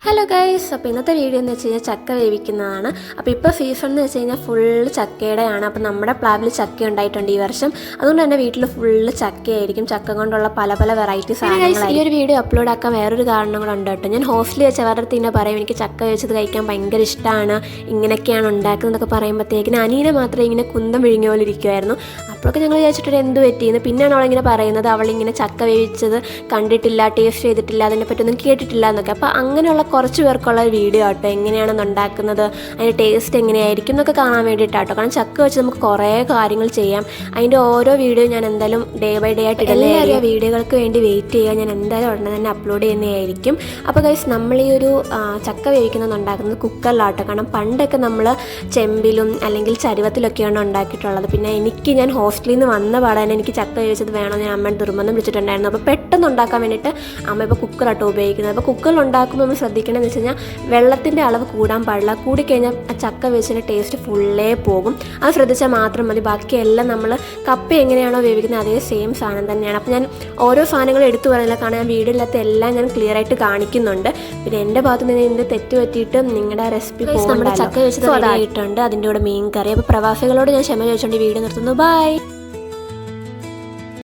Hello guys, അപ്പോൾ ഇന്നത്തെ video എന്ന് വെച്ച് കഴിഞ്ഞാൽ ചക്ക വേവിക്കുന്നതാണ്. അപ്പോൾ ഇപ്പോൾ സീസൺ എന്ന് വെച്ച് കഴിഞ്ഞാൽ ഫുള്ള് ചക്കയുടെയാണ്. അപ്പോൾ നമ്മുടെ പ്ലാവിൽ ചക്ക ഉണ്ടായിട്ടുണ്ട് ഈ വർഷം. അതുകൊണ്ട് തന്നെ വീട്ടിൽ ഫുള്ള് ചക്കയായിരിക്കും. ചക്ക കൊണ്ടുള്ള പല പല വെറൈറ്റി സാധനങ്ങൾ. ഈ ഒരു വീഡിയോ അപ്ലോഡ് ആക്കാൻ വേറൊരു കാരണം കൂടെ ഉണ്ട് കേട്ടോ. ഞാൻ ഹോസ്റ്റലിൽ വെച്ച് അവരുടെ അടുത്ത് തന്നെ പറയും എനിക്ക് ചക്ക വെച്ചത് കഴിക്കാൻ ഭയങ്കര ഇഷ്ടമാണ്, ഇങ്ങനെയൊക്കെയാണ് ഉണ്ടാക്കുന്നതൊക്കെ പറയുമ്പോഴത്തേക്കിന് അനീനെ മാത്രമേ ഇങ്ങനെ കുന്തം വിഴുങ്ങിയ പോലെ ഇരിക്കുമായിരുന്നു. അപ്പോഴൊക്കെ ഞങ്ങൾ വിചാരിച്ചിട്ട് എന്ത് പറ്റിയെന്ന്. പിന്നെയാണ് അവളിങ്ങനെ പറയുന്നത് അവളിങ്ങനെ ചക്ക വേവിച്ചത് കണ്ടിട്ടില്ല, ടേസ്റ്റ് ചെയ്തിട്ടില്ല, അതിനെ പറ്റിയൊന്നും കേട്ടിട്ടില്ല എന്നൊക്കെ. അപ്പോൾ അങ്ങനെയുള്ള കുറച്ച് പേർക്കുള്ള ഒരു വീഡിയോ ആട്ടോ, എങ്ങനെയാണെന്ന് ഉണ്ടാക്കുന്നത്, അതിൻ്റെ ടേസ്റ്റ് എങ്ങനെയായിരിക്കും എന്നൊക്കെ കാണാൻ വേണ്ടിയിട്ടാട്ടോ. കാരണം ചക്ക വെച്ച് നമുക്ക് കുറേ കാര്യങ്ങൾ ചെയ്യാം. അതിൻ്റെ ഓരോ വീഡിയോ ഞാൻ എന്തായാലും ഡേ ബൈ ഡേ ആയിട്ട് എല്ലാവരും ആ വീഡിയോകൾക്ക് വേണ്ടി വെയിറ്റ് ചെയ്യുക. ഞാൻ എന്തായാലും ഉടനെ തന്നെ അപ്ലോഡ് ചെയ്യുന്നതായിരിക്കും. അപ്പോൾ ഗൈസ്, നമ്മൾ ഈ ഒരു ചക്ക വേവിക്കുന്നത് ഉണ്ടാക്കുന്നത് കുക്കറിലാട്ടോ. കാരണം പണ്ടൊക്കെ നമ്മൾ ചെമ്പിലും അല്ലെങ്കിൽ ചരുവത്തിലൊക്കെയാണ് ഉണ്ടാക്കിയിട്ടുള്ളത്. പിന്നെ ഞാൻ ഹോസ്റ്റലിൽ നിന്ന് വന്ന പാടാൻ എനിക്ക് ചക്ക വേവിച്ചത് വേണമെന്ന് ഞാൻ അമ്മയുടെ നിർബന്ധം പിടിച്ചിട്ടുണ്ടായിരുന്നു. അപ്പോൾ പെട്ടെന്ന് ഉണ്ടാക്കാൻ വേണ്ടിയിട്ട് അമ്മ ഇപ്പോൾ കുക്കറാട്ടോ ഉപയോഗിക്കുന്നത്. അപ്പോൾ കുക്കറിൽ ഉണ്ടാക്കുമ്പോൾ നമ്മൾ ശ്രദ്ധിക്കണമെന്ന് വെച്ച് കഴിഞ്ഞാൽ വെള്ളത്തിൻ്റെ അളവ് കൂടാൻ പാടില്ല. കൂടിക്കഴിഞ്ഞാൽ ആ ചക്ക വേവിച്ചതിൻ്റെ ടേസ്റ്റ് ഫുള്ളേ പോകും. അത് ശ്രദ്ധിച്ചാൽ മാത്രം മതി. ബാക്കിയെല്ലാം നമ്മൾ കപ്പ എങ്ങനെയാണോ വേവിക്കുന്നത് അതേ സെയിം സാധനം തന്നെയാണ്. അപ്പോൾ ഞാൻ ഓരോ സാധനങ്ങളും എടുത്തു പറയുന്നില്ല, കാരണം ഞാൻ വീടില്ലാത്ത എല്ലാം ഞാൻ ക്ലിയർ ആയിട്ട് കാണിക്കുന്നുണ്ട്. പിന്നെ എൻ്റെ ഭാഗത്ത് നിന്ന് ഇതിൻ്റെ തെറ്റ് പറ്റിയിട്ട് നിങ്ങളുടെ റെസിപ്പി നമ്മുടെ ചക്ക വെച്ചത് അതായിട്ടുണ്ട്. അതിൻ്റെ കൂടെ മീൻ കറി. അപ്പോൾ പ്രവാസികളോട് ഞാൻ ക്ഷമ ചോദിച്ചുകൊണ്ട് വീഡിയോ നിർത്തുന്നു. ബൈ.